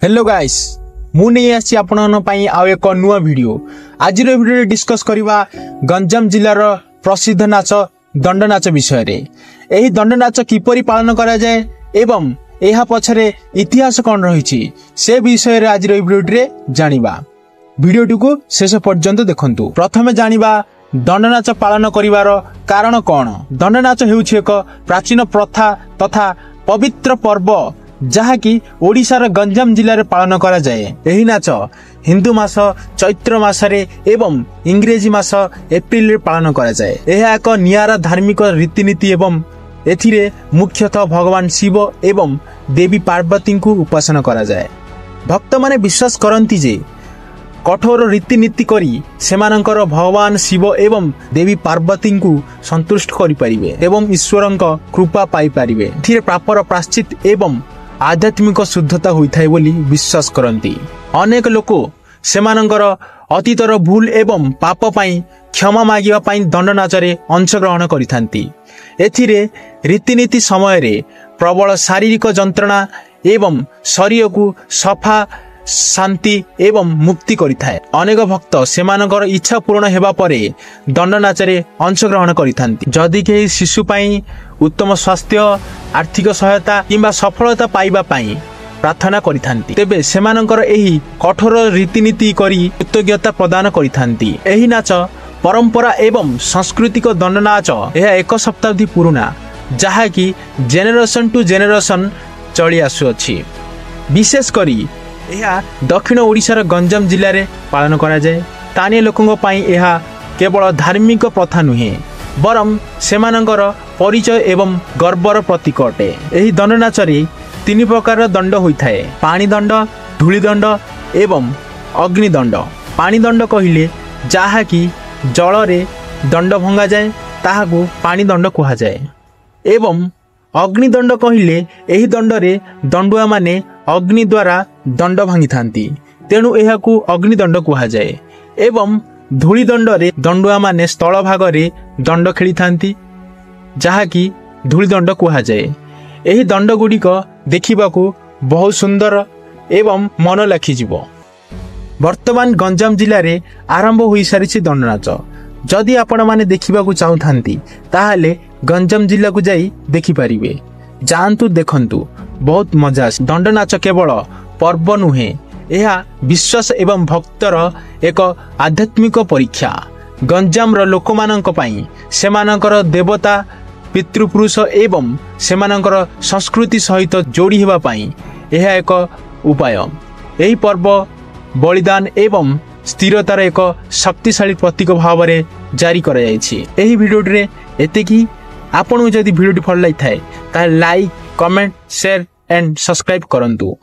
Hello guys मु नहीं आसी आपन पई आउ एक नुआ वीडियो आज वीडियो डिस्कस करवा गंजाम जिलार प्रसिद्ध नाच दंड नाच विषय रे। एही दंड नाच किपरि पालन करा जाए एवं एहा पछरे इतिहास कौन रही से विषय रे आज वीडियो रे जानिबा। वीडियो को शेष पर्यंत देखंतु। प्रथमे जानिबा दंड नाच पालन करिवार कारण कौन। दंड नाच हेउछि एक प्राचीन प्रथा तथा पवित्र पर्व जहाँकि ओडिशार गंजाम जिले में पालन करा जाए। एही नाच हिंदू मास चैत्र मासरे एवं इंग्रेजी मास एप्रिल रे पालन करा जाए। यह एक नियारा धार्मिक रीतिनीति एवं एथिरे मुख्यतः भगवान शिव एवं देवी पार्वती को उपासना करा जाए। भक्त माने विश्वास करती जे कठोर रीतिनीति करी सेमानंकर भगवान शिव एवं देवी पार्वती को संतुष्ट करि परिबे एवं ईश्वरंक कृपा पाई परिबे। एथिरे प्रापर प्राश्चित एवं आध्यात्मिक शुद्धता होइथाय बोली विश्वास करती। अनेक लोक सेमानंकर अतीतर भूल एवं पाप पाई क्षमा मागिबा पाई दंड नाचरे अंशग्रहण करिथांती। एथिरे रीतिनीति समय रे प्रबल शारीरिक जंत्रणा एवं शरीर को सफा शांति एवं मुक्ति करिथाय। अनेक भक्त सेमानंकर इच्छा पूर्ण हेबा परे दंड नाचरे अंशग्रहण करिथांती। जदि केही शिशु पाई उत्तम स्वास्थ्य आर्थिक सहायता किंबा सफलता पाइबा पाई प्रार्थना करिथांती तेबे सेमानंकर एही कठोर रीतिनीति करी कृतज्ञता प्रदान करिथांती। एही नाच परंपरा एवं सांस्कृतिक दंड नाच यह एक शताब्दी पुराना जहा कि जेनेरेशन टू जेनेरेशन चली आसुअछि। विशेष करी यह दक्षिण ओडिशार गंजाम जिले में पालन करा जाए। स्थानीय लोकों पाई यह केवल धार्मिक प्रथा नुहे बरम सेमानंकर परिचय एवं गर्वर प्रतीक अटे। एही दंड नाचरे तीन प्रकार दंड होइथाए। पानी दंड, धूली दंड एवं अग्निदंड। पानी दंड कहिले जहा कि जल रे दंड भंगा जाए ताहाकू पानी दंड कहा जाए एवं अग्निदंड कहिले एही दंड रे दंडुआ माने अग्नि द्वारा दंड भांगी थांती तेणु एहाकू अग्निदंड कहा जाए एवं धूली दंड रे दंडुआ माने स्थल भाग रे दंड खेली थांती जहा कि धूली दंड कहा जाए। एही दंड गुड़िक देखिबाकू बहुत सुंदर एवं मन लाखिजिवो। वर्तमान गंजाम जिले में आरंभ हो सारी दंड नाच। जदि आपण माने देखिबाकू चाहुथांती ताहाले गंजाम जिला को जाई देखि परिबे। जानतु देखंतु बहुत मजा। दंड नाच केवल पर्व नुहे यह विश्वास एवं भक्तर एक आध्यात्मिक परीक्षा। गंजाम लोक मानक पई सेमानकर देवता पितृपुरुष एवं सेमानकर संस्कृति सहित जोड़ी हेबा पई यह एक उपाय। यही पर्व बलिदान एवं स्थिरतार एक शक्तिशाली प्रतीक भाव में जारी करा जायछि। एही वीडियो रे एतेकी। आपन जदि वीडियो भल लागिथाय ताहे like comment share and subscribe करंतु।